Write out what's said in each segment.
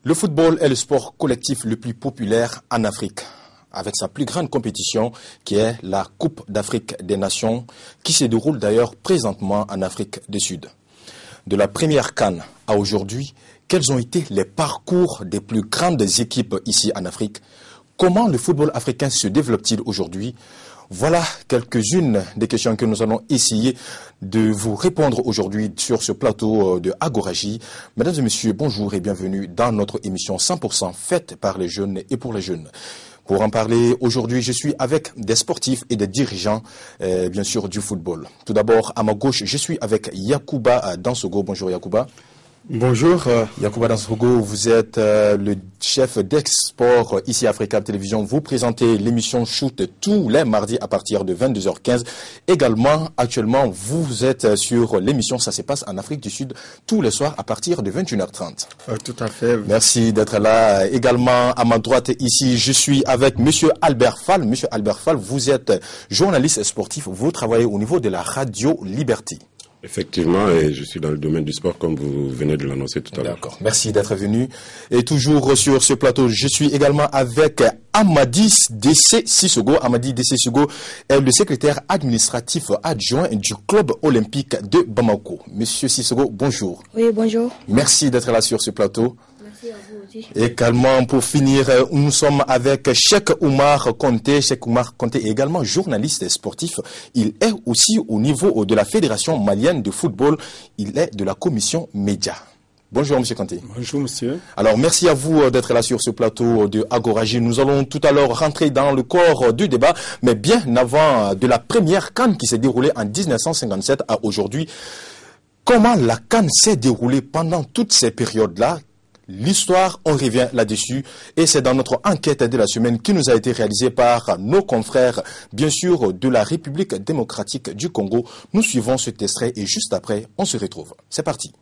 Le football est le sport collectif le plus populaire en Afrique, avec sa plus grande compétition qui est la Coupe d'Afrique des Nations, qui se déroule d'ailleurs présentement en Afrique du Sud. De la première CAN à aujourd'hui, quels ont été les parcours des plus grandes équipes ici en Afrique? Comment le football africain se développe-t-il aujourd'hui? Voilà quelques-unes des questions que nous allons essayer de vous répondre aujourd'hui sur ce plateau de Agoraji. Mesdames et messieurs, bonjour et bienvenue dans notre émission 100% faite par les jeunes et pour les jeunes. Pour en parler aujourd'hui, je suis avec des sportifs et des dirigeants, bien sûr, du football. Tout d'abord, à ma gauche, je suis avec Yacouba Dansogo. Bonjour Yacouba. Bonjour. Yacouba Dansogo, vous êtes le chef d'Export ici à Africa Télévision. Vous présentez l'émission Shoot tous les mardis à partir de 22h15. Également, actuellement, vous êtes sur l'émission Ça se passe en Afrique du Sud tous les soirs à partir de 21h30. Tout à fait. Merci d'être là. Également, à ma droite ici, je suis avec Monsieur Albert Fall. Monsieur Albert Fall, vous êtes journaliste sportif. Vous travaillez au niveau de la Radio Liberté. Effectivement, et je suis dans le domaine du sport comme vous venez de l'annoncer tout à l'heure. D'accord, merci d'être venu. Et toujours sur ce plateau, je suis également avec Amadi Dessé Sissogo. Amadi Dessé Sissogo est le secrétaire administratif adjoint du club olympique de Bamako. Monsieur Sissogo, bonjour. Oui, bonjour. Merci d'être là sur ce plateau. Merci à vous aussi. Et également, pour finir, nous sommes avec Cheikh Oumar Konté. Cheikh Oumar Konté est également journaliste sportif. Il est aussi au niveau de la Fédération malienne de football. Il est de la commission média. Bonjour, monsieur Konté. Bonjour, monsieur. Alors, merci à vous d'être là sur ce plateau de Agoraji. Nous allons tout à l'heure rentrer dans le corps du débat, mais bien avant de la première CAN qui s'est déroulée en 1957 à aujourd'hui. Comment la CAN s'est déroulée pendant toutes ces périodes-là? L'histoire, on revient là-dessus et c'est dans notre enquête de la semaine qui nous a été réalisée par nos confrères, bien sûr, de la République démocratique du Congo. Nous suivons cet extrait et juste après, on se retrouve. C'est parti.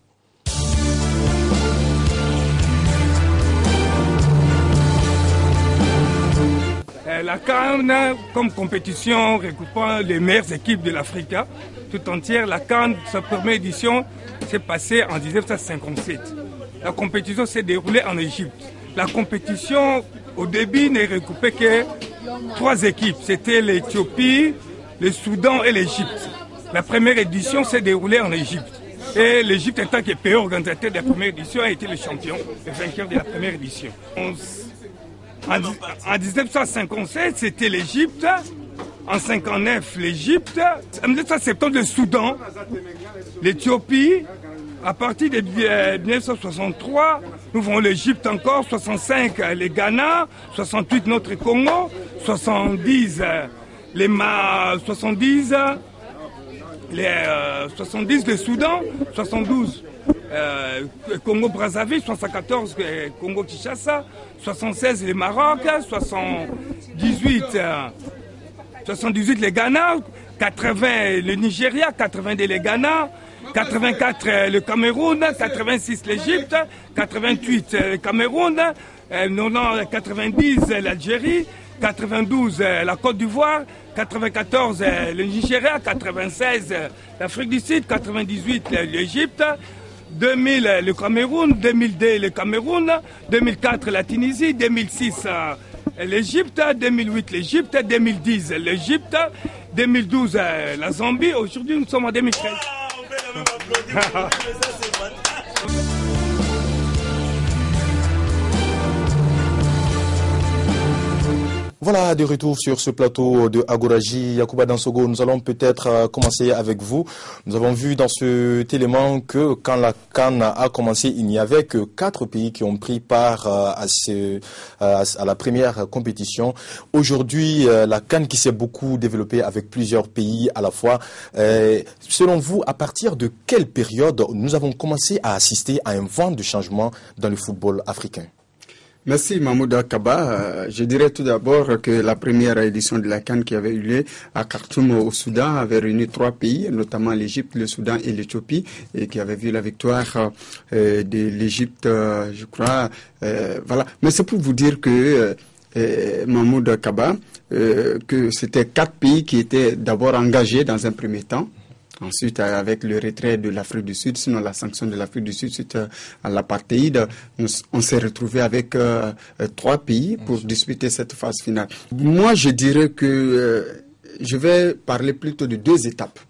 La CAN, comme compétition regroupant les meilleures équipes de l'Afrique tout entière, la CAN, sa première édition, s'est passée en 1957. La compétition s'est déroulée en Égypte. La compétition, au début, ne regroupait que 3 équipes. C'était l'Éthiopie, le Soudan et l'Égypte. La première édition s'est déroulée en Égypte. Et l'Égypte, en tant que pays organisateur de la première édition, a été le champion, le vainqueur de la première édition. En 1957, c'était l'Égypte. En 1959, l'Égypte. En 1970, le Soudan. L'Éthiopie. À partir de 1963, nous voyons l'Égypte encore, 65 les Ghana, 68 notre Congo, 70 le Soudan, 72 Congo-Brazzaville, 74 Congo-Kinshasa, 76 le Maroc, 78 les Ghana, 80 le Nigeria, 82 les Ghana, 84 le Cameroun, 86 l'Égypte, 88 le Cameroun, 90 l'Algérie, 92 la Côte d'Ivoire, 94 le Nigeria, 96 l'Afrique du Sud, 98 l'Égypte, 2000 le Cameroun, 2002 le Cameroun, 2004 la Tunisie, 2006 l'Égypte, 2008 l'Égypte, 2010 l'Égypte, 2012 la Zambie. Aujourd'hui nous sommes en 2013. Voilà, de retour sur ce plateau de Agoraji. Yacouba Dansogo, nous allons peut-être commencer avec vous. Nous avons vu dans cet élément que quand la CAN a commencé, il n'y avait que 4 pays qui ont pris part à la première compétition. Aujourd'hui, la CAN qui s'est beaucoup développée avec plusieurs pays à la fois. Selon vous, à partir de quelle période nous avons commencé à assister à un vent de changement dans le football africain? Merci Mahmoud Kaba. Je dirais tout d'abord que la première édition de la CAN qui avait eu lieu à Khartoum au Soudan avait réuni 3 pays, notamment l'Égypte, le Soudan et l'Éthiopie, et qui avait vu la victoire de l'Égypte, je crois. Voilà. Mais c'est pour vous dire que Mahmoud Kaba, que c'était 4 pays qui étaient d'abord engagés dans un premier temps. Ensuite, avec le retrait de l'Afrique du Sud, sinon la sanction de l'Afrique du Sud suite à l'apartheid, on s'est retrouvé avec 3 pays pour disputer cette phase finale. Moi, je dirais que je vais parler plutôt de 2 étapes.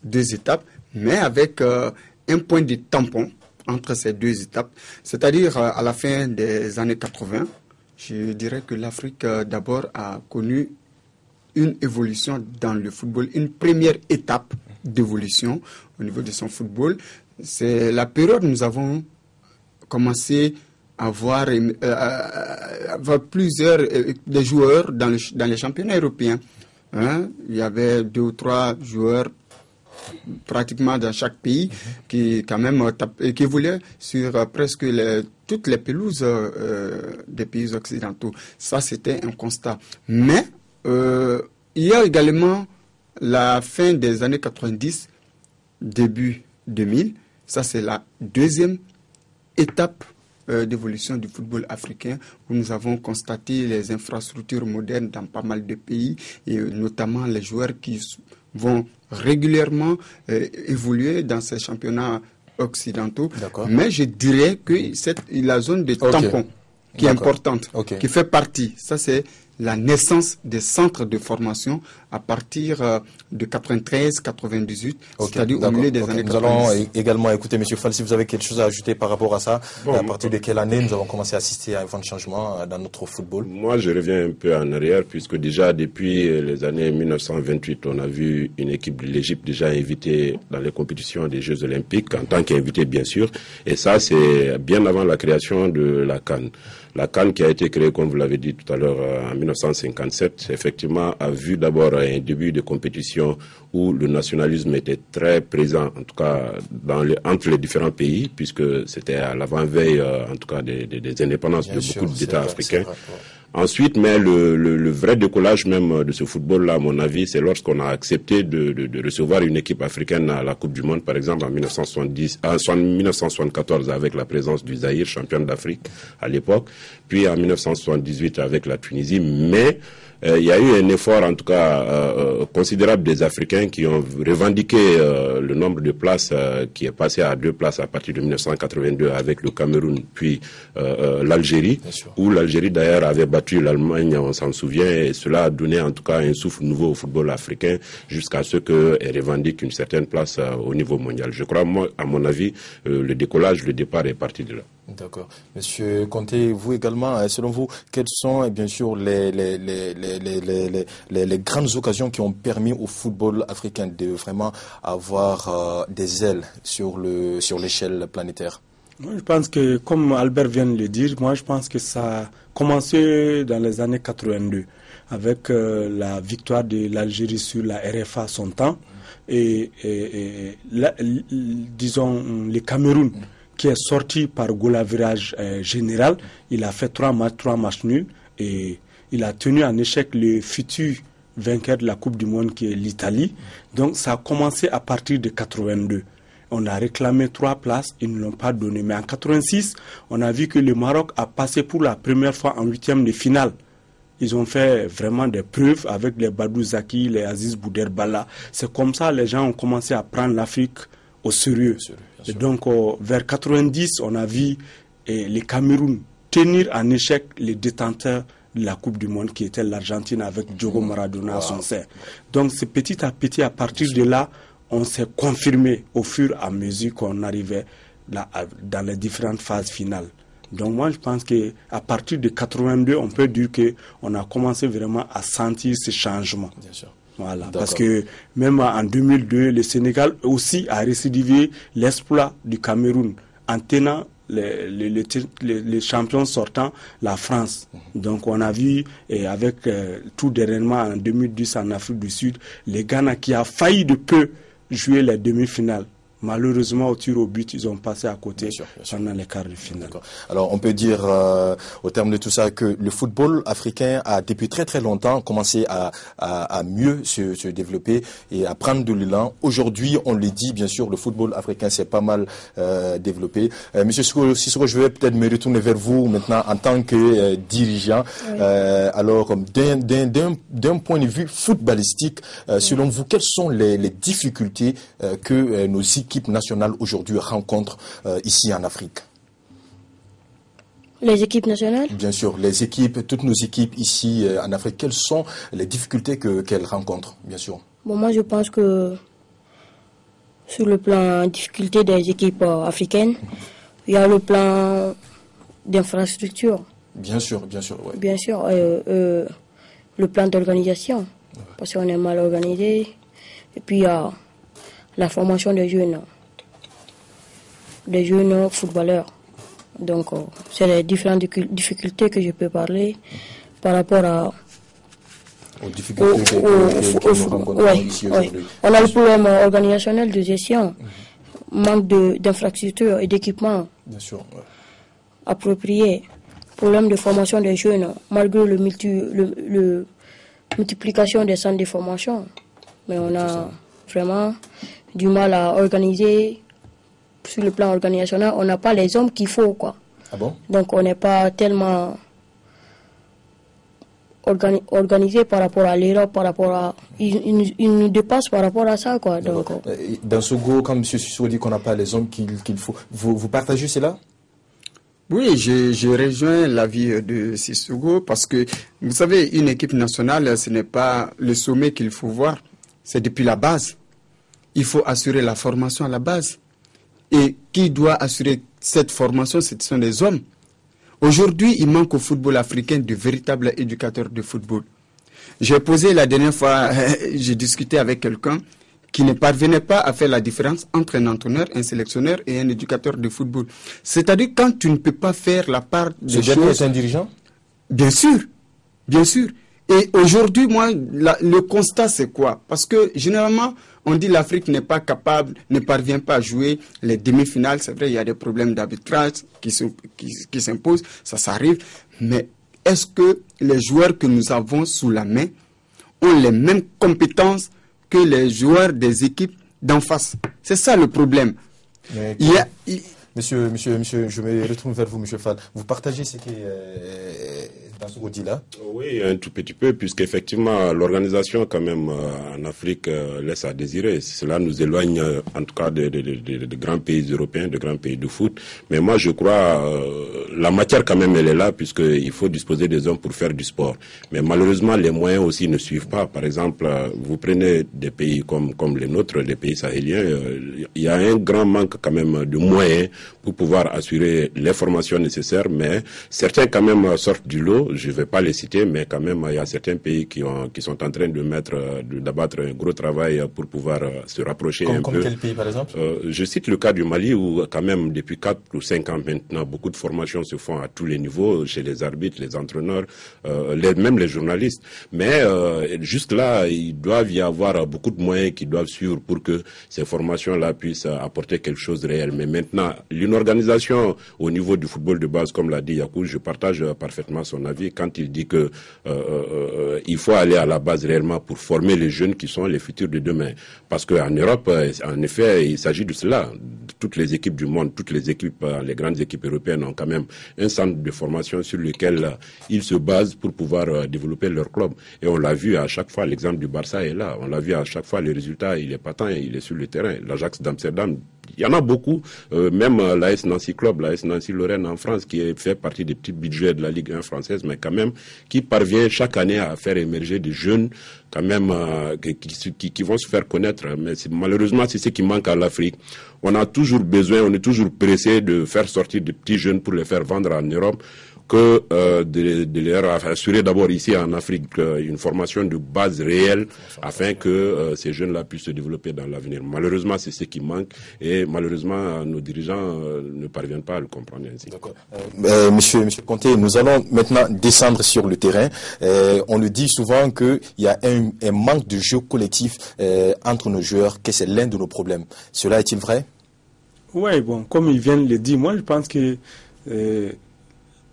2 étapes, mais avec un point de tampon entre ces 2 étapes. C'est-à-dire, à la fin des années 80, je dirais que l'Afrique, d'abord, a connu une évolution dans le football, une première étape d'évolution au niveau de son football. C'est la période où nous avons commencé à voir plusieurs des joueurs dans les championnats européens. Il y avait 2 ou 3 joueurs pratiquement dans chaque pays qui quand même qui évoluaient sur presque toutes les pelouses des pays occidentaux. Ça, c'était un constat. Mais il y a également la fin des années 90, début 2000. Ça, c'est la 2e étape d'évolution du football africain, où nous avons constaté les infrastructures modernes dans pas mal de pays, et notamment les joueurs qui vont régulièrement évoluer dans ces championnats occidentaux. Mais je dirais que la zone de tampon qui est importante, qui fait partie, ça c'est la naissance des centres de formation à partir de 93-98, c'est-à-dire au milieu des années 90. Nous allons également écouter M. Fall, si vous avez quelque chose à ajouter par rapport à ça. À partir de quelle année nous avons commencé à assister à un vent de changement dans notre football? Moi, je reviens un peu en arrière, puisque déjà depuis les années 1928, on a vu une équipe de l'Égypte déjà invitée dans les compétitions des Jeux Olympiques, en tant qu'invitée bien sûr, et ça c'est bien avant la création de la CAN. La CAN qui a été créée, comme vous l'avez dit tout à l'heure, en 1957, effectivement, a vu d'abord un début de compétition où le nationalisme était très présent, en tout cas entre les différents pays, puisque c'était à l'avant-veille, en tout cas, des indépendances de beaucoup d'États africains. Ensuite, mais le vrai décollage même de ce football-là, à mon avis, c'est lorsqu'on a accepté de recevoir une équipe africaine à la Coupe du Monde, par exemple en 1974 avec la présence du Zaïre, championne d'Afrique à l'époque, puis en 1978 avec la Tunisie, mais il y a eu un effort, en tout cas, considérable des Africains qui ont revendiqué le nombre de places qui est passé à 2 places à partir de 1982 avec le Cameroun, puis l'Algérie, où l'Algérie d'ailleurs avait battu l'Allemagne, on s'en souvient, et cela a donné en tout cas un souffle nouveau au football africain jusqu'à ce qu'elle revendique une certaine place au niveau mondial. Je crois, moi, à mon avis, le départ est parti de là. D'accord. Monsieur Conté, vous également, selon vous, quelles sont bien sûr les grandes occasions qui ont permis au football africain de vraiment avoir des ailes sur l'échelle planétaire? Je pense que, comme Albert vient de le dire, moi je pense que ça a commencé dans les années 82 avec la victoire de l'Algérie sur la RFA son temps et disons le Cameroun qui est sorti par goal average général. Il a fait 3 matchs nuls et il a tenu en échec le futur vainqueur de la Coupe du Monde qui est l'Italie. Donc ça a commencé à partir de 82. On a réclamé 3 places, ils ne l'ont pas donné. Mais en 86, on a vu que le Maroc a passé pour la première fois en 8e de finale. Ils ont fait vraiment des preuves avec les Badou Zaki, les Aziz Bouderbala. C'est comme ça que les gens ont commencé à prendre l'Afrique au sérieux. Et donc, vers 90, on a vu les Cameroun tenir en échec les détenteurs de la Coupe du Monde, qui était l'Argentine avec Diogo Maradona à son sein. Donc, c'est petit à petit, à partir de là, on s'est confirmé au fur et à mesure qu'on arrivait dans les différentes phases finales. Donc, moi, je pense qu'à partir de 82, on peut dire qu'on a commencé vraiment à sentir ce changement. Bien sûr. Voilà, parce que même en 2002, le Sénégal aussi a récidivé l'exploit du Cameroun en tenant les champions sortants, la France. Donc on a vu, et avec tout dernièrement en 2010 en Afrique du Sud, les Ghana qui a failli de peu jouer les demi-finales. Malheureusement, au tir au but, ils ont passé à côté pendant les quarts de finale. Alors, on peut dire, au terme de tout ça, que le football africain a, depuis très très longtemps, commencé à mieux se développer et à prendre de l'élan. Aujourd'hui, on le dit, bien sûr, le football africain s'est pas mal développé. Monsieur Sissoko, je vais peut-être me retourner vers vous maintenant en tant que dirigeant. Oui. Alors, d'un point de vue footballistique, selon vous, quelles sont les difficultés que nos équipes nationales aujourd'hui rencontrent ici en Afrique? Les équipes nationales? Bien sûr, les équipes, toutes nos équipes ici en Afrique, quelles sont les difficultés qu'elles rencontrent, bien sûr? Bon, moi je pense que sur le plan difficulté des équipes africaines, il y a le plan d'infrastructure. Bien sûr, ouais. Bien sûr, le plan d'organisation, parce qu'on est mal organisé, et puis il y a la formation des jeunes footballeurs. Donc, c'est les différentes difficultés que je peux parler par rapport aux difficultés que nous rencontrons ici aujourd'hui. On a le problème organisationnel de gestion, manque d'infrastructures et d'équipements appropriés, problème de formation des jeunes, malgré le multiplication des centres de formation. Mais on a vraiment du mal à organiser. Sur le plan organisationnel, on n'a pas les hommes qu'il faut, quoi. Ah bon? Donc on n'est pas tellement organisé par rapport à l'Europe, par rapport à... Il nous dépasse par rapport à ça, quoi. Donc, dans ce go, comme M. Sissoko dit qu'on n'a pas les hommes qu'il faut, vous partagez cela? Oui, je rejoins l'avis de Sissoko parce que, vous savez, une équipe nationale, ce n'est pas le sommet qu'il faut voir, c'est depuis la base. Il faut assurer la formation à la base. Et qui doit assurer cette formation, ce sont les hommes. Aujourd'hui, il manque au football africain de véritables éducateurs de football. J'ai posé la dernière fois, j'ai discuté avec quelqu'un qui ne parvenait pas à faire la différence entre un entraîneur, un sélectionneur et un éducateur de football. C'est-à-dire quand tu ne peux pas faire la part des choses... Ce dernier est un dirigeant? Bien sûr, bien sûr. Et aujourd'hui, moi, le constat, c'est quoi? Parce que généralement, on dit l'Afrique n'est pas capable, ne parvient pas à jouer les demi-finales. C'est vrai, il y a des problèmes d'arbitrage qui s'imposent, ça s'arrive. Mais est-ce que les joueurs que nous avons sous la main ont les mêmes compétences que les joueurs des équipes d'en face? C'est ça le problème. Monsieur, je me retourne vers vous, monsieur Fall. Vous partagez ce qui est dans ce qu'on dit là? Oui, un tout petit peu, puisqu'effectivement, l'organisation, quand même, en Afrique, laisse à désirer. Cela nous éloigne, en tout cas, de grands pays européens, de grands pays de foot. Mais moi, je crois, la matière, quand même, elle est là, puisqu'il faut disposer des hommes pour faire du sport. Mais malheureusement, les moyens aussi ne suivent pas. Par exemple, vous prenez des pays comme les nôtres, les pays sahéliens, il y a un grand manque, quand même, de moyens pour pouvoir assurer les formations nécessaires, mais certains quand même sortent du lot, je ne vais pas les citer, mais quand même il y a certains pays qui sont en train d'abattre un gros travail pour pouvoir se rapprocher un peu. Comme quel pays par exemple? Je cite le cas du Mali où quand même depuis 4 ou 5 ans maintenant, beaucoup de formations se font à tous les niveaux, chez les arbitres, les entraîneurs, même les journalistes. Mais jusque là, il doit y avoir beaucoup de moyens qui doivent suivre pour que ces formations-là puissent apporter quelque chose de réel. Mais maintenant, une organisation au niveau du football de base, comme l'a dit Yakou, je partage parfaitement son avis quand il dit que il faut aller à la base réellement pour former les jeunes qui sont les futurs de demain. Parce qu'en Europe, en effet, il s'agit de cela. Toutes les équipes du monde, toutes les équipes, les grandes équipes européennes ont quand même un centre de formation sur lequel ils se basent pour pouvoir développer leur club. Et on l'a vu à chaque fois, l'exemple du Barça est là. On l'a vu à chaque fois, le résultat, il est patent, il est sur le terrain. L'Ajax d'Amsterdam, il y en a beaucoup, même l'AS Nancy Club, l'AS Nancy Lorraine en France, qui fait partie des petits budgets de la Ligue 1 française, mais quand même, qui parvient chaque année à faire émerger des jeunes, quand même, qui vont se faire connaître. Mais malheureusement, c'est ce qui manque à l'Afrique. On a toujours besoin, on est toujours pressé de faire sortir des petits jeunes pour les faire vendre en Europe, que de leur assurer d'abord ici en Afrique une formation de base réelle afin que ces jeunes-là puissent se développer dans l'avenir. Malheureusement, c'est ce qui manque et malheureusement, nos dirigeants ne parviennent pas à le comprendre ainsi. D'accord. Monsieur Conté, nous allons maintenant descendre sur le terrain. On le dit souvent qu'il y a un manque de jeu collectif entre nos joueurs, que c'est l'un de nos problèmes. Cela est-il vrai? Oui, bon, comme ils viennent le dire, moi je pense que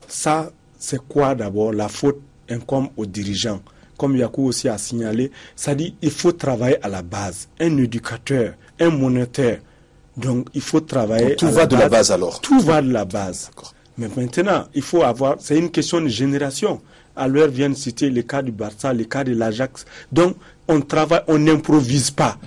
ça, c'est quoi d'abord? La faute incombe aux dirigeants. Comme Yakou aussi a signalé, ça dit il faut travailler à la base. Un éducateur, un moniteur. Donc il faut travailler. Donc, tout va de la base alors. Tout va de la base. Mais maintenant, il faut avoir. C'est une question de génération. À l'heure viennent citer le cas du Barça, le cas de l'Ajax. Donc on travaille, on n'improvise pas.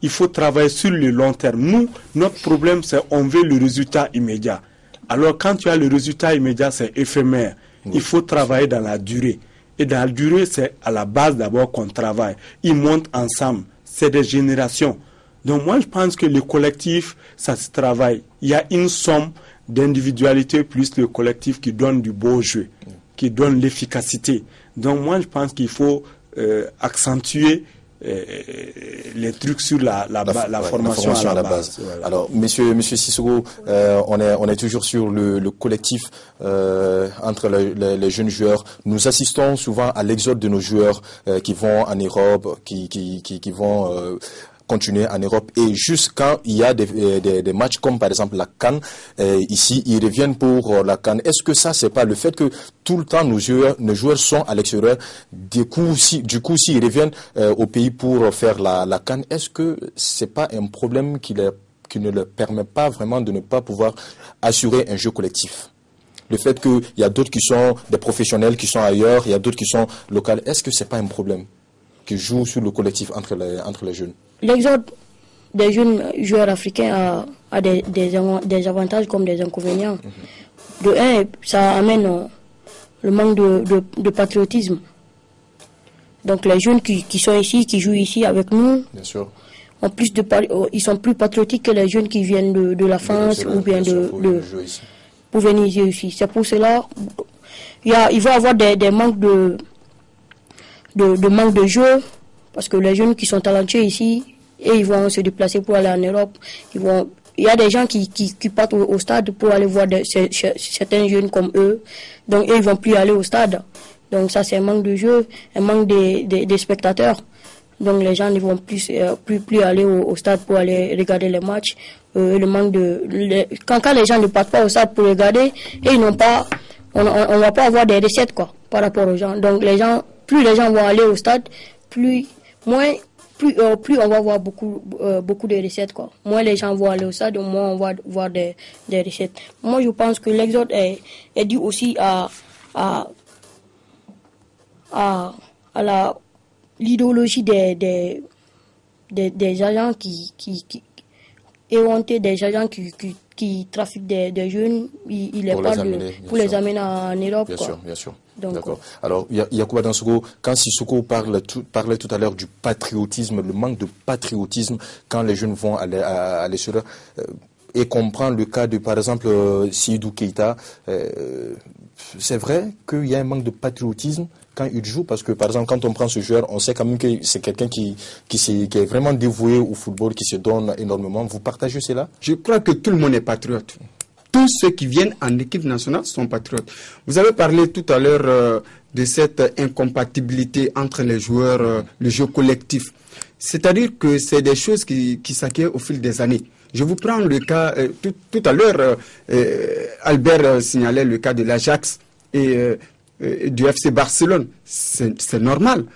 Il faut travailler sur le long terme. Nous, notre problème, c'est on veut le résultat immédiat. Alors quand tu as le résultat immédiat, c'est éphémère. Oui. Il faut travailler dans la durée. Et dans la durée, c'est à la base d'abord qu'on travaille. Ils montent ensemble. C'est des générations. Donc moi, je pense que le collectif, ça se travaille. Il y a une somme d'individualité plus le collectif qui donne du beau jeu, qui donne l'efficacité. Donc moi, je pense qu'il faut accentuer les trucs sur la formation à la base. Voilà. Alors, monsieur Sissoko, on est toujours sur le collectif entre les jeunes joueurs. Nous assistons souvent à l'exode de nos joueurs qui vont en Europe, qui vont continuer en Europe, et juste quand il y a des matchs comme par exemple la CAN, ici ils reviennent pour la CAN. Est-ce que ça, c'est pas le fait que tout le temps nos joueurs sont à l'extérieur, du coup s'ils reviennent au pays pour faire la CAN, est-ce que c'est pas un problème qui ne leur permet pas vraiment de ne pas pouvoir assurer un jeu collectif? Le fait qu'il y a d'autres qui sont des professionnels qui sont ailleurs, il y a d'autres qui sont locaux, est-ce que c'est pas un problème qui joue sur le collectif entre les jeunes? L'exode des jeunes joueurs africains a des avantages comme des inconvénients. De un, ça amène le manque de patriotisme. Donc les jeunes qui sont ici, qui jouent ici avec nous, bien sûr, ils sont plus patriotiques que les jeunes qui viennent de la France ou bien pour venir ici. C'est pour cela il va y avoir des manques de manque de jeu. Parce que les jeunes qui sont talentueux ici, et ils vont se déplacer pour aller en Europe. Il y a des gens qui partent au stade pour aller voir certains jeunes comme eux. Donc, eux, ils ne vont plus aller au stade. Donc, ça, c'est un manque de jeu, un manque des spectateurs. Donc, les gens ne vont plus aller au stade pour aller regarder les matchs. Le manque quand les gens ne partent pas au stade pour regarder, et ils n'ont pas, on ne va pas avoir des recettes, quoi, par rapport aux gens. Donc, plus les gens vont aller au stade, plus on va voir beaucoup de recettes, quoi. Moins les gens vont aller au stade, moins on va voir des recettes. Moi, je pense que l'exode est dû aussi à l'idéologie des agents qui éhontés, des agents qui trafiquent des jeunes, ils les parlent pour les amener en Europe. Bien sûr. D'accord. Alors, Yacouba Dansokho, quand Sissoko parlait tout à l'heure du patriotisme, le manque de patriotisme quand les jeunes vont à l'extérieur, et qu'on prend le cas de, par exemple, Seydou Keita, c'est vrai qu'il y a un manque de patriotisme quand il joue, parce que, par exemple, quand on prend ce joueur, on sait quand même que c'est quelqu'un qui est vraiment dévoué au football, qui se donne énormément. Vous partagez cela? Je crois que tout le monde est patriote. Tous ceux qui viennent en équipe nationale sont patriotes. Vous avez parlé tout à l'heure de cette incompatibilité entre les joueurs, le jeu collectif. C'est-à-dire que c'est des choses qui s'acquièrent au fil des années. Je vous prends le cas, tout à l'heure, Albert signalait le cas de l'Ajax et du FC Barcelone. C'est normal.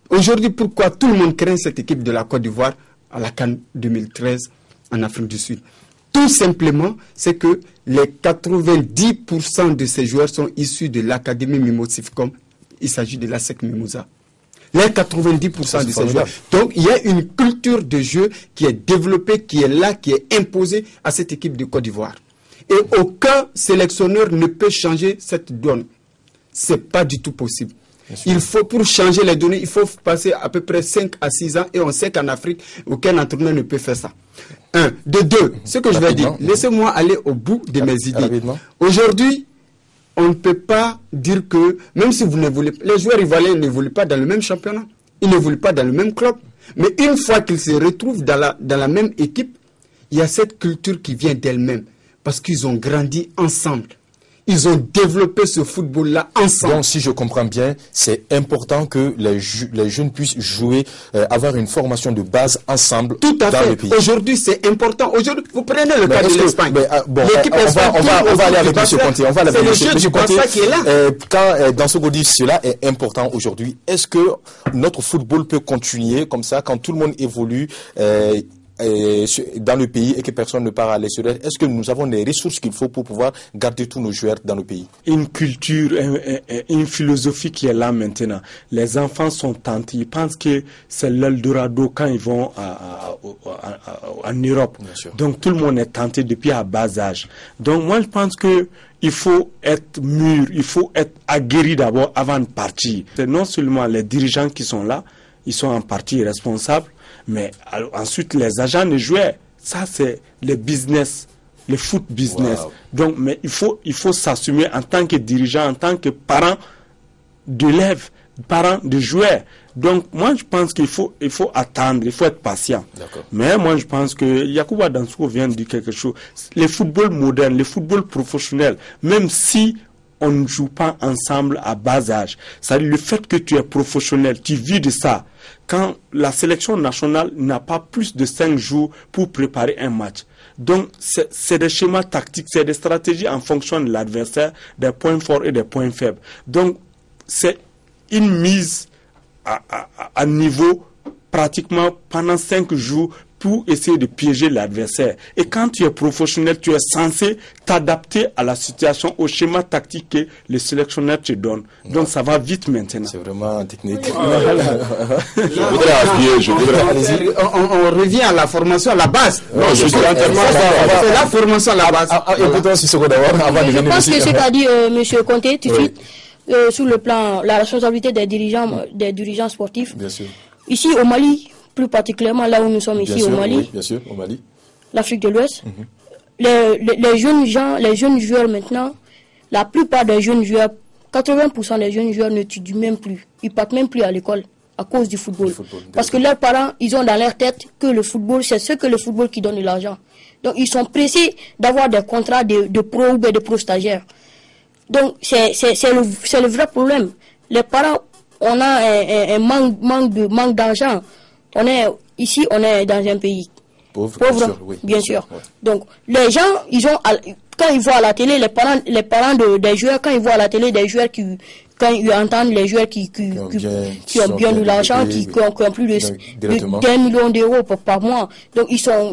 Aujourd'hui, pourquoi tout le monde craint cette équipe de la Côte d'Ivoire à la CAN 2013 en Afrique du Sud? Tout simplement, c'est que les 90% de ces joueurs sont issus de l'Académie Mimosifcom. Il s'agit de l'ASEC Mimosa. Les 90% de ces joueurs. Donc, il y a une culture de jeu qui est développée, qui est là, qui est imposée à cette équipe de Côte d'Ivoire. Et aucun sélectionneur ne peut changer cette donne. C'est pas du tout possible. Il faut, pour changer les données, il faut passer à peu près 5 à 6 ans, et on sait qu'en Afrique, aucun entraîneur ne peut faire ça. De deux, ce que je vais dire, laissez-moi aller au bout de mes idées. Aujourd'hui, on ne peut pas dire que, même si vous ne voulez pas, les joueurs ivoiriens n'évoluent pas dans le même championnat, ils n'évoluent pas dans le même club, mais une fois qu'ils se retrouvent dans la même équipe, il y a cette culture qui vient d'elle-même, parce qu'ils ont grandi ensemble. ils ont développé ce football-là ensemble. Donc, si je comprends bien, c'est important que les jeunes puissent jouer, avoir une formation de base ensemble tout à dans fait. le pays. Aujourd'hui, c'est important. Aujourd'hui, vous prenez le cas de l'Espagne. L'équipe on va aller avec M. Conté. C'est le jeu du Barça qui est là. Quand Dansokho dit cela est important aujourd'hui, est-ce que notre football peut continuer comme ça quand tout le monde évolue dans le pays et que personne ne part à l'extérieur? Est-ce que nous avons les ressources qu'il faut pour pouvoir garder tous nos joueurs dans le pays? Une culture, une philosophie qui est là maintenant. Les enfants sont tentés, ils pensent que c'est l'Eldorado quand ils vont en Europe. Donc tout le monde est tenté depuis à bas âge. Donc moi je pense que il faut être mûr, il faut être aguerri d'abord avant de partir. C'est non seulement les dirigeants qui sont là, ils sont en partie responsables, mais ensuite les agents de joueurs, ça c'est le business, le foot business. Wow. Donc, mais il faut s'assumer en tant que dirigeant, en tant que parent d'élèves, parent de joueurs. Donc moi je pense qu'il faut attendre, il faut être patient. Mais moi je pense que Yacouba Dansokho vient de dire quelque chose. Le football moderne, le football professionnel, même si on ne joue pas ensemble à bas âge, c'est-à-dire le fait que tu es professionnel, tu vis de ça. Quand la sélection nationale n'a pas plus de 5 jours pour préparer un match. Donc, c'est des schémas tactiques, c'est des stratégies en fonction de l'adversaire, des points forts et des points faibles. Donc, c'est une mise à niveau pratiquement pendant 5 jours pour essayer de piéger l'adversaire. Et quand tu es professionnel, tu es censé t'adapter à la situation, au schéma tactique que le sélectionneur te donne. Donc ça va vite maintenant. C'est vraiment technique. On revient à la formation à la base. Non, je suis entièrement c'est la formation à la base. Écoutons Sissoko d'abord avant de venir. Je pense que ce qu'a dit M. Conté tout de suite, sur le plan, la responsabilité des dirigeants sportifs. Bien sûr. Ici au Mali, plus particulièrement là où nous sommes ici au Mali, oui, bien sûr, au Mali, l'Afrique de l'Ouest, les jeunes joueurs maintenant, la plupart des jeunes joueurs, 80% des jeunes joueurs n'étudient même plus, ils partent même plus à l'école à cause du football. Parce que leurs parents, ils ont dans leur tête que le football, c'est ce que le football qui donne de l'argent. Donc ils sont pressés d'avoir des contrats de pro ou de pro stagiaires. Donc c'est le vrai problème. Les parents, on a un manque d'argent. On est dans un pays pauvre, bien sûr. Ouais. Donc les gens, quand ils voient à la télé, les parents des joueurs, quand ils voient à la télé des joueurs quand ils entendent les joueurs qui ont bien de l'argent, qui ont plus d'1 million d'euros par mois, donc ils sont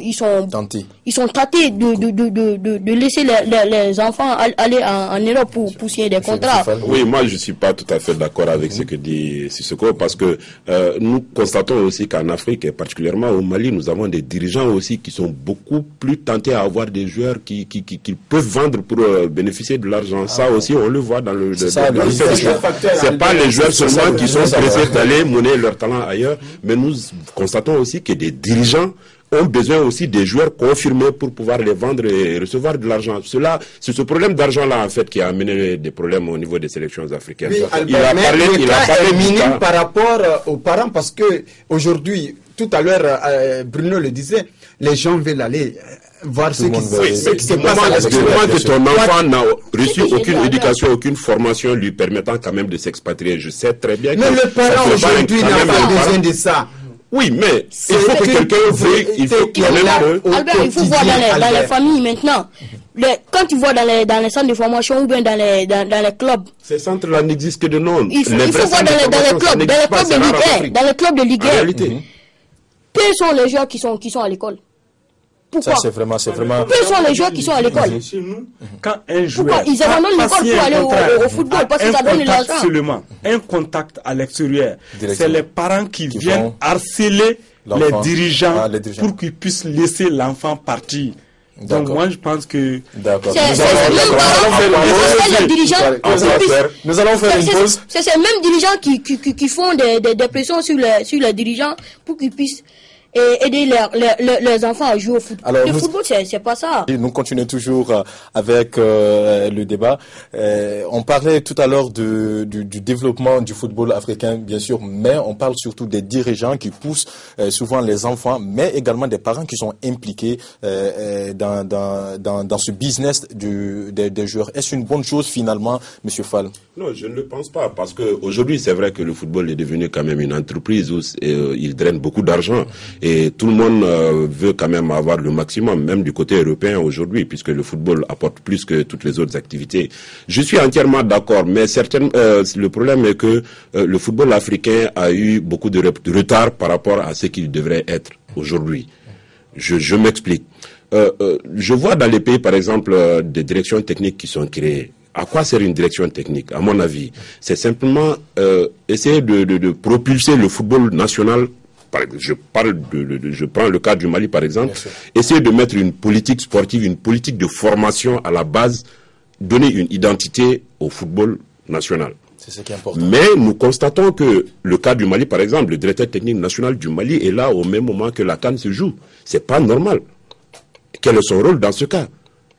tentés de laisser les enfants aller en Europe pour signer des contrats. Oui, moi je suis pas tout à fait d'accord avec ce que dit Sissoko, parce que nous constatons aussi qu'en Afrique et particulièrement au Mali, nous avons des dirigeants aussi qui sont beaucoup plus tentés à avoir des joueurs qui peuvent vendre pour bénéficier de l'argent. Ça aussi on le voit dans le c'est pas les joueurs seulement qui sont pressés d'aller monnaie leur talent ailleurs, mais nous constatons aussi que des dirigeants ont besoin aussi des joueurs confirmés pour pouvoir les vendre et recevoir de l'argent. C'est ce problème d'argent-là, en fait, qui a amené des problèmes au niveau des sélections africaines. Oui, il a parlé minime par rapport aux parents, parce que aujourd'hui, tout à l'heure, Bruno le disait, les gens veulent aller voir ce qui se passe. Du moment que ton enfant n'a reçu aucune éducation, aucune formation lui permettant quand même de s'expatrier, je sais très bien que... Mais le parent aujourd'hui n'a pas besoin de ça. Oui, mais il faut que quelqu'un veuille, il faut quand même que... Albert, il faut voir dans les familles maintenant. Quand tu vois dans les centres de formation ou bien dans les clubs. Ces centres-là n'existent que de nom. Il faut voir dans les clubs de Ligue 1. Dans les clubs de Ligue 1. En réalité. Quels sont les joueurs qui sont à l'école? Pourquoi? Ça, c'est vraiment... Quels sont les joueurs qui sont à l'école? Chez nous, quand un joueur... Ils abandonnent l'école pour aller au football parce que ça donne de l'argent. Seulement, un contact à l'extérieur. C'est les parents qui viennent harceler les dirigeants pour qu'ils puissent laisser l'enfant partir. Donc moi je pense que... D'accord. Nous allons faire une pause. C'est ces mêmes dirigeants qui font des pressions sur les dirigeants pour qu'ils puissent et aider les enfants à jouer au foot. Alors, le football, c'est pas ça. Et nous continuons toujours avec le débat. On parlait tout à l'heure du développement du football africain, bien sûr, mais on parle surtout des dirigeants qui poussent souvent les enfants, mais également des parents qui sont impliqués dans ce business des joueurs. Est-ce une bonne chose finalement, Monsieur Fall? Non, je ne le pense pas, parce que aujourd'hui, c'est vrai que le football est devenu quand même une entreprise où il draine beaucoup d'argent. Et tout le monde veut quand même avoir le maximum, même du côté européen aujourd'hui, puisque le football apporte plus que toutes les autres activités. Je suis entièrement d'accord, mais le problème est que le football africain a eu beaucoup de retard par rapport à ce qu'il devrait être aujourd'hui. Je m'explique. Je vois dans les pays, par exemple, des directions techniques qui sont créées. À quoi sert une direction technique? À mon avis, c'est simplement essayer de propulser le football national. Je prends le cas du Mali par exemple, essayer de mettre une politique sportive, une politique de formation à la base, donner une identité au football national. C'est ce qui est important. Mais nous constatons que le cas du Mali par exemple, le directeur technique national du Mali est là au même moment que la CAN se joue. C'est pas normal. Quel est son rôle dans ce cas?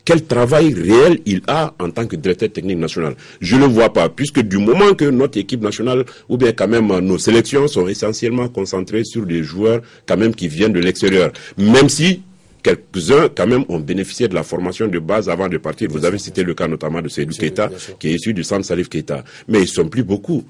Quel travail réel il a en tant que directeur technique national? Je ne le vois pas, puisque du moment que notre équipe nationale, ou bien quand même nos sélections sont essentiellement concentrées sur des joueurs quand même qui viennent de l'extérieur. Même si quelques-uns quand même ont bénéficié de la formation de base avant de partir. Vous avez cité le cas notamment de Seydou Keita, qui est issu du centre Salif Keita. Mais ils ne sont plus beaucoup.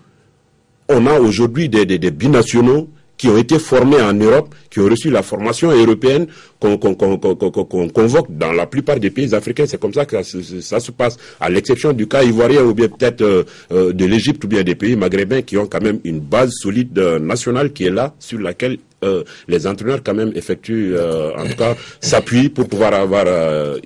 On a aujourd'hui des binationaux qui ont été formés en Europe, qui ont reçu la formation européenne qu'on convoque dans la plupart des pays africains. C'est comme ça que ça se passe, à l'exception du cas ivoirien ou bien peut-être de l'Égypte ou bien des pays maghrébins qui ont quand même une base solide nationale qui est là, sur laquelle les entraîneurs quand même effectuent, en tout cas, s'appuient pour pouvoir avoir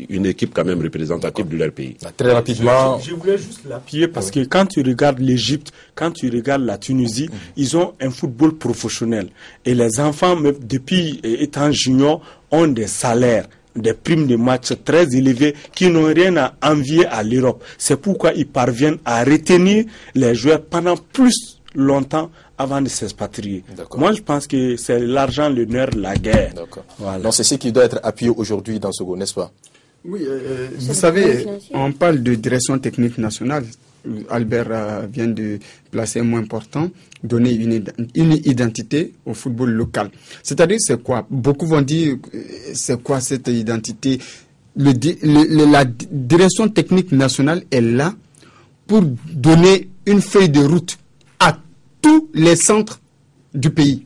une équipe quand même représentative de leur pays. Très rapidement. Je voulais juste l'appuyer parce que quand tu regardes l'Égypte, quand tu regardes la Tunisie, ils ont un football professionnel. Et les enfants, même depuis étant juniors, ont des salaires, des primes de match très élevées qui n'ont rien à envier à l'Europe. C'est pourquoi ils parviennent à retenir les joueurs pendant plus longtemps avant de s'expatrier. Moi, je pense que c'est l'argent, le nerf, la guerre. Voilà. Donc, c'est ce qui doit être appuyé aujourd'hui dans ce groupe, n'est-ce pas? Oui, vous savez, on parle de direction technique nationale. Albert vient de placer un mot important, donner une identité au football local. C'est-à-dire, c'est quoi? Beaucoup vont dire, c'est quoi cette identité? La direction technique nationale est là pour donner une feuille de route à tous les centres du pays.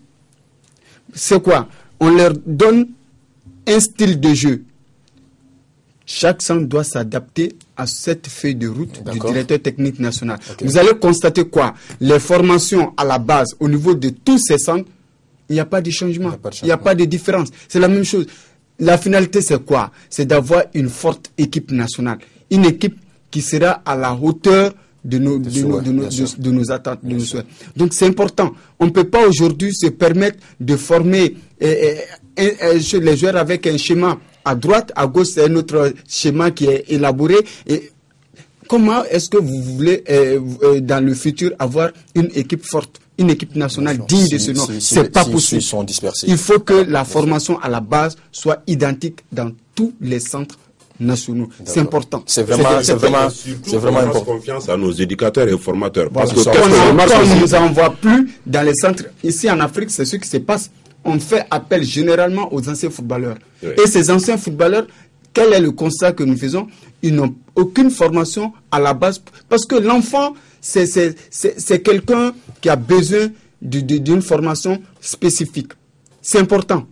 C'est quoi? On leur donne un style de jeu. Chaque centre doit s'adapter à cette feuille de route du directeur technique national. Vous allez constater quoi? Les formations à la base, au niveau de tous ces centres, il n'y a pas de changement, il n'y a pas de différence. C'est la même chose. La finalité, c'est quoi? C'est d'avoir une forte équipe nationale. Une équipe qui sera à la hauteur de nos attentes, de nos souhaits. Donc c'est important. On ne peut pas aujourd'hui se permettre de former les joueurs avec un schéma à droite, à gauche, c'est un autre schéma qui est élaboré. Et comment est-ce que vous voulez, dans le futur, avoir une équipe forte, une équipe nationale digne de ce nom? C'est pas possible. Il faut que la formation à la base soit identique dans tous les centres nationaux. C'est important. C'est vraiment important. On fasse confiance à nos éducateurs et formateurs. Parce que on ne nous envoie plus dans les centres. Ici en Afrique, c'est ce qui se passe. On fait appel généralement aux anciens footballeurs. Oui. Et ces anciens footballeurs, quel est le constat que nous faisons? Ils n'ont aucune formation à la base. Parce que l'enfant, c'est quelqu'un qui a besoin d'une formation spécifique. C'est important.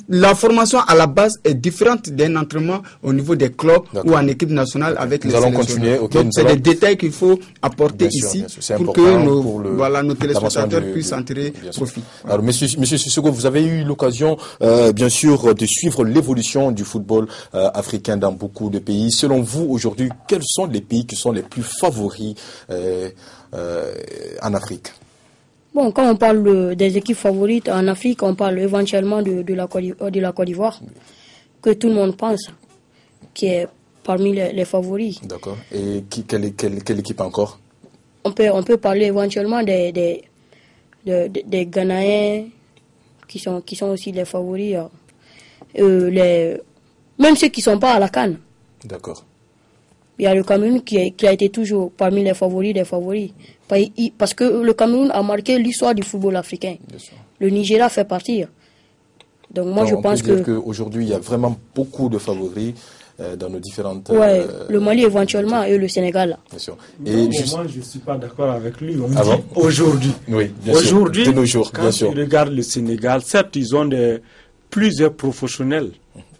La formation à la base est différente d'un entraînement au niveau des clubs ou en équipe nationale avec les sélections. Continuer. Donc c'est des détails qu'il faut apporter ici pour que nos téléspectateurs puissent en tirer profit. Alors, Monsieur Sissoko, vous avez eu l'occasion, bien sûr, de suivre l'évolution du football africain dans beaucoup de pays. Selon vous, aujourd'hui, quels sont les pays qui sont les plus favoris en Afrique? Bon, quand on parle des équipes favorites en Afrique, on parle éventuellement de la Côte d'Ivoire, que tout le monde pense, qui est parmi les favoris. D'accord. Et quelle équipe encore? On peut parler éventuellement des Ghanéens qui sont aussi les favoris. Même ceux qui ne sont pas à la CAN. D'accord. Il y a le Cameroun qui a été toujours parmi les favoris des favoris. Parce que le Cameroun a marqué l'histoire du football africain. Le Nigeria fait partie. Donc moi, je pense qu'aujourd'hui, il y a vraiment beaucoup de favoris dans nos différentes... le Mali éventuellement et le Sénégal. Bien sûr. Et moi, je ne suis pas d'accord avec lui. On dit bon aujourd'hui. Oui, bien aujourd'hui, sûr. De nos jours, quand bien sûr. tu regardes le Sénégal, certes, ils ont plusieurs professionnels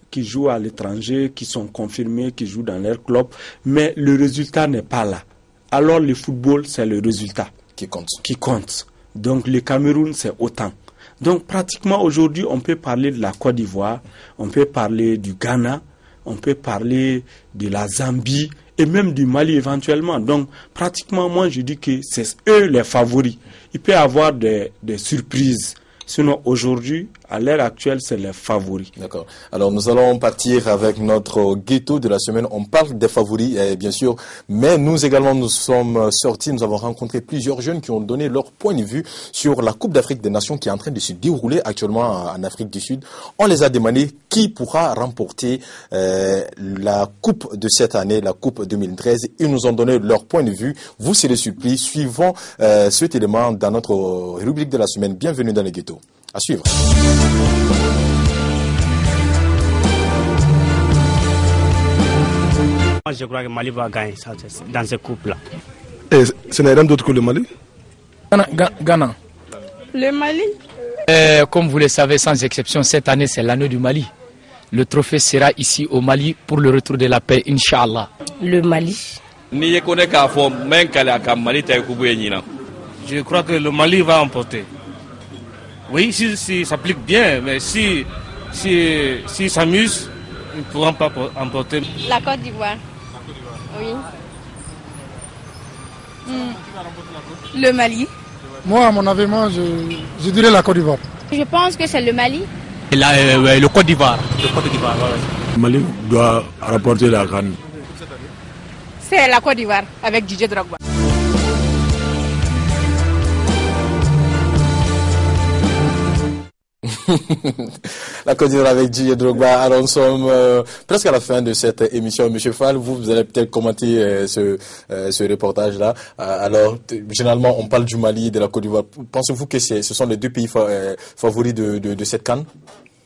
qui jouent à l'étranger, qui sont confirmés, qui jouent dans leur club, mais le résultat n'est pas là. Alors le football, c'est le résultat qui compte. Donc le Cameroun, c'est autant. Donc pratiquement aujourd'hui, on peut parler de la Côte d'Ivoire, on peut parler du Ghana, on peut parler de la Zambie et même du Mali éventuellement. Donc pratiquement, moi je dis que c'est eux les favoris. Il peut y avoir des surprises. Sinon, aujourd'hui, à l'heure actuelle, c'est les favoris. D'accord. Alors, nous allons partir avec notre ghetto de la semaine. On parle des favoris, bien sûr, mais nous également, nous sommes sortis, nous avons rencontré plusieurs jeunes qui ont donné leur point de vue sur la Coupe d'Afrique des Nations qui est en train de se dérouler actuellement en Afrique du Sud. On les a demandé qui pourra remporter la Coupe de cette année, la Coupe 2013. Ils nous ont donné leur point de vue. Vous serez surpris. Suivons cet élément dans notre rubrique de la semaine. Bienvenue dans le ghetto. À suivre. Moi, je crois que Mali va gagner dans ce couple-là. Et ce n'est rien d'autre que le Mali? Ghana. Le Mali? Comme vous le savez, sans exception, cette année, c'est l'année du Mali. Le trophée sera ici au Mali pour le retour de la paix, Inch'Allah. Le Mali. Je crois que le Mali va emporter. Oui, si s'applique bien, mais si s'amuse, ils ne pourront pas emporter. La Côte d'Ivoire. Oui. Le Mali. Moi, à mon avis, je dirais la Côte d'Ivoire. Je pense que c'est le Mali. Le Côte d'Ivoire. Le Mali doit remporter la CAN. C'est la Côte d'Ivoire avec Didier Drogba. La Côte d'Ivoire avec Didier Drogba. Alors nous sommes presque à la fin de cette émission. Monsieur Fall, vous allez peut-être commenter ce reportage-là. Alors généralement on parle du Mali, de la Côte d'Ivoire. Pensez-vous que ce sont les deux pays favoris de cette CAN?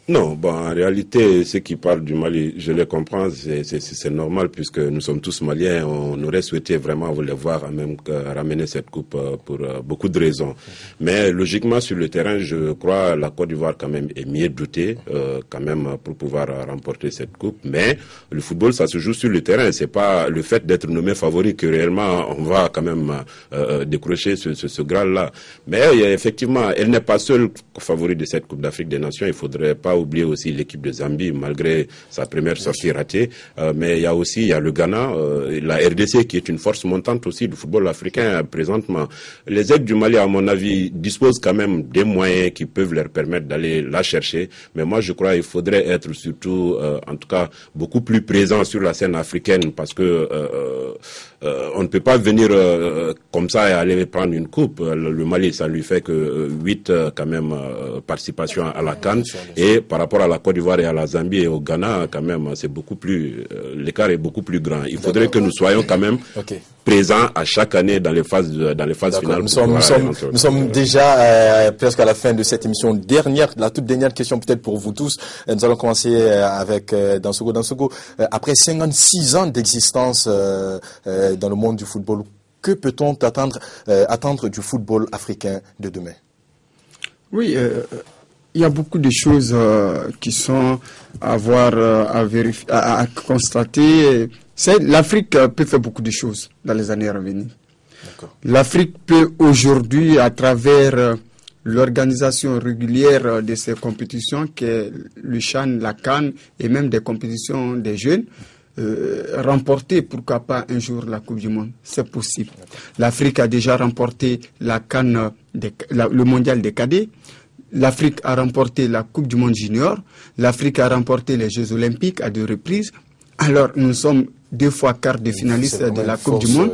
Non, bon, en réalité, ceux qui parlent du Mali, je les comprends, c'est normal puisque nous sommes tous Maliens. On aurait souhaité vraiment les voir même ramener cette coupe pour beaucoup de raisons. Mais logiquement, sur le terrain, je crois la Côte d'Ivoire quand même est mieux dotée quand même pour pouvoir remporter cette coupe. Mais le football, ça se joue sur le terrain. C'est pas le fait d'être nommé favori que réellement on va quand même décrocher ce Graal-là. Mais effectivement, elle n'est pas seule favori de cette Coupe d'Afrique des Nations. Il faudrait pas oublier aussi l'équipe de Zambie malgré sa première sortie ratée, mais il y a le Ghana, la RDC qui est une force montante aussi du football africain présentement. Les aides du Mali à mon avis disposent quand même des moyens qui peuvent leur permettre d'aller la chercher, mais moi je crois qu'il faudrait être surtout en tout cas beaucoup plus présent sur la scène africaine parce que on ne peut pas venir comme ça et aller prendre une coupe. Le Mali ça lui fait que 8 quand même participations à la CAN et par rapport à la Côte d'Ivoire et à la Zambie et au Ghana, quand même, c'est beaucoup plus, l'écart est beaucoup plus grand. Il faudrait que nous soyons quand même présents à chaque année dans les phases finales. Nous sommes déjà presque à la fin de cette émission. La toute dernière question peut-être pour vous tous. Nous allons commencer avec Dansogo. Dansogo, après 56 ans d'existence dans le monde du football, que peut-on attendre du football africain de demain? Oui, il y a beaucoup de choses qui sont à voir, à vérifier, à constater. L'Afrique peut faire beaucoup de choses dans les années à venir. L'Afrique peut aujourd'hui, à travers l'organisation régulière de ces compétitions, qui est le CHAN, la CAN et même des compétitions des jeunes, remporter, pourquoi pas un jour la Coupe du Monde. C'est possible. L'Afrique a déjà remporté la CAN, le mondial des cadets. L'Afrique a remporté la Coupe du Monde junior. L'Afrique a remporté les Jeux Olympiques à 2 reprises. Alors, nous sommes 2 fois quart de finalistes de la Coupe du Monde.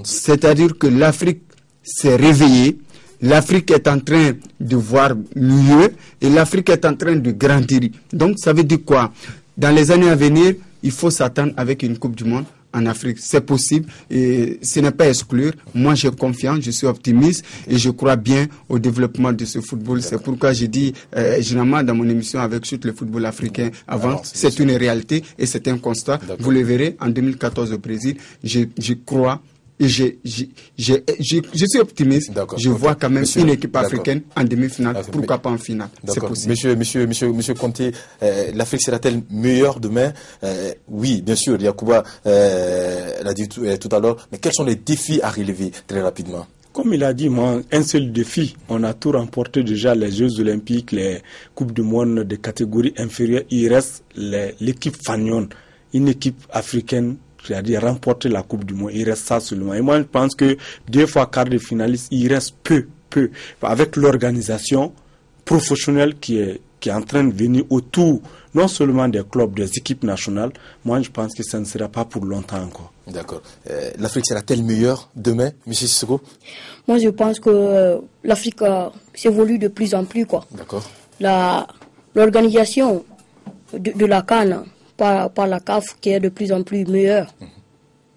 C'est-à-dire que l'Afrique s'est réveillée. l'Afrique est en train de voir mieux et l'Afrique est en train de grandir. Donc ça veut dire quoi? Dans les années à venir, il faut s'attendre avec une Coupe du Monde en Afrique. C'est possible et ce n'est pas exclure. Moi, j'ai confiance, je suis optimiste et je crois bien au développement de ce football. C'est pourquoi j'ai dit, généralement, dans mon émission avec Chute le football africain avant, c'est une réalité et c'est un constat. Vous le verrez, en 2014 au Brésil, je crois et je suis optimiste. Je vois quand même une équipe africaine en demi-finale, pourquoi pas en finale. C'est possible. Monsieur Conté, l'Afrique sera-t-elle meilleure demain? Oui, bien sûr, Yacouba l'a dit tout à l'heure, mais quels sont les défis à relever très rapidement? Comme il a dit, moi, un seul défi. On a tout remporté déjà, les Jeux Olympiques, les Coupes du Monde de catégorie inférieure. Il reste l'équipe Fagnon, une équipe africaine, c'est-à-dire remporter la Coupe du Monde. Il reste ça seulement. Et moi, je pense que 2 fois quart de finaliste, il reste peu. Avec l'organisation professionnelle qui est en train de venir autour, non seulement des clubs, des équipes nationales, moi, je pense que ça ne sera pas pour longtemps encore. D'accord. L'Afrique sera-t-elle meilleure demain, M. Sissoko? Moi, je pense que l'Afrique s'évolue de plus en plus, quoi. D'accord. L'organisation de la CAN par la CAF qui est de plus en plus meilleure,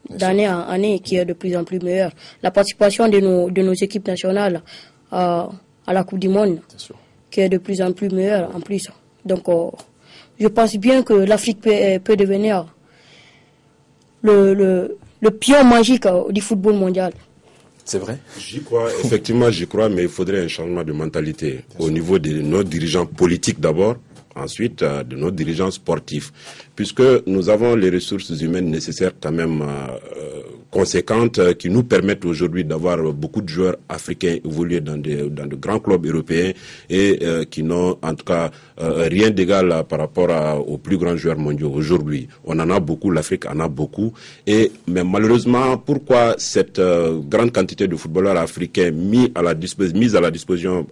d'année en année qui est de plus en plus meilleure. La participation de nos équipes nationales à la Coupe du Monde qui est de plus en plus meilleure en plus. Donc, je pense bien que l'Afrique peut devenir le pion magique du football mondial. C'est vrai? J'y crois, effectivement j'y crois, mais il faudrait un changement de mentalité au niveau de nos dirigeants politiques d'abord, ensuite de nos dirigeants sportifs, puisque nous avons les ressources humaines nécessaires quand même conséquentes qui nous permettent aujourd'hui d'avoir beaucoup de joueurs africains évoluer dans de grands clubs européens et qui n'ont en tout cas rien d'égal par rapport aux plus grands joueurs mondiaux aujourd'hui. On en a beaucoup, l'Afrique en a beaucoup, mais malheureusement, pourquoi cette grande quantité de footballeurs africains mis à la disposition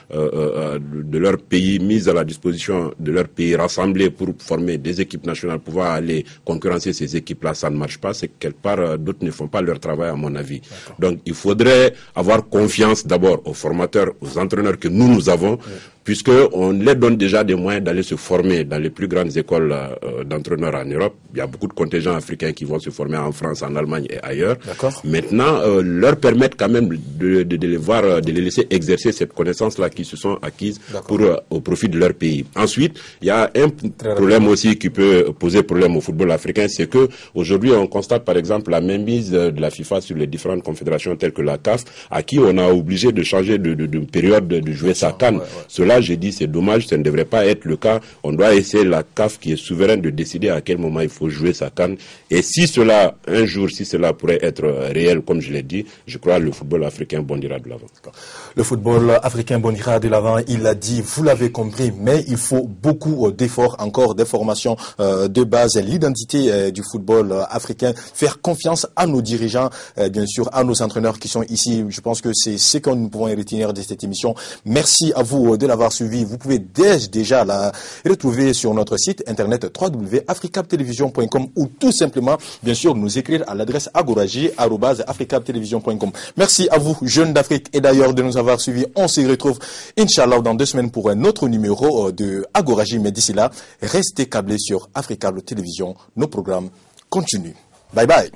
de leur pays, mis à la disposition de leur pays, rassemblés pour former des équipes nationales, pouvoir aller concurrencer ces équipes-là, ça ne marche pas. C'est quelque part, d'autres ne font pas leur travail à mon avis. Donc il faudrait avoir confiance d'abord aux formateurs, aux entraîneurs que nous avons, puisqu'on leur donne déjà des moyens d'aller se former dans les plus grandes écoles d'entraîneurs en Europe. Il y a beaucoup de contingents africains qui vont se former en France, en Allemagne et ailleurs. Maintenant, leur permettre quand même de les laisser exercer cette connaissance-là qui se sont acquises au profit de leur pays. Ensuite, il y a un problème aussi qui peut poser problème au football africain, c'est que aujourd'hui on constate par exemple la mainmise de la FIFA sur les différentes confédérations telles que la CAF, à qui on a obligé de changer de période de jouer sa CAN. Cela, j'ai dit, c'est dommage, ça ne devrait pas être le cas. On doit essayer la CAF qui est souveraine de décider à quel moment il faut jouer sa CAN. Et si cela, un jour, si cela pourrait être réel, comme je l'ai dit, je crois que le football africain bondira de l'avant. Le football africain bondira de l'avant, il l'a dit, vous l'avez compris, mais il faut beaucoup d'efforts, encore des formations de base, l'identité du football africain, faire confiance à nos dirigeants, bien sûr, à nos entraîneurs qui sont ici. Je pense que c'est ce que nous pouvons retenir de cette émission. Merci à vous de l'avoir suivi. Vous pouvez déjà la retrouver sur notre site internet www.africaptelevision.com ou tout simplement, bien sûr, nous écrire à l'adresse agoraji@africaptelevision.com. Merci à vous, jeunes d'Afrique, et d'ailleurs de nous avoir suivis. On se retrouve, Inch'Allah, dans 2 semaines pour un autre numéro de Agoraji. Mais d'ici là, restez câblés sur Africable Télévision. Nos programmes continuent. Bye bye.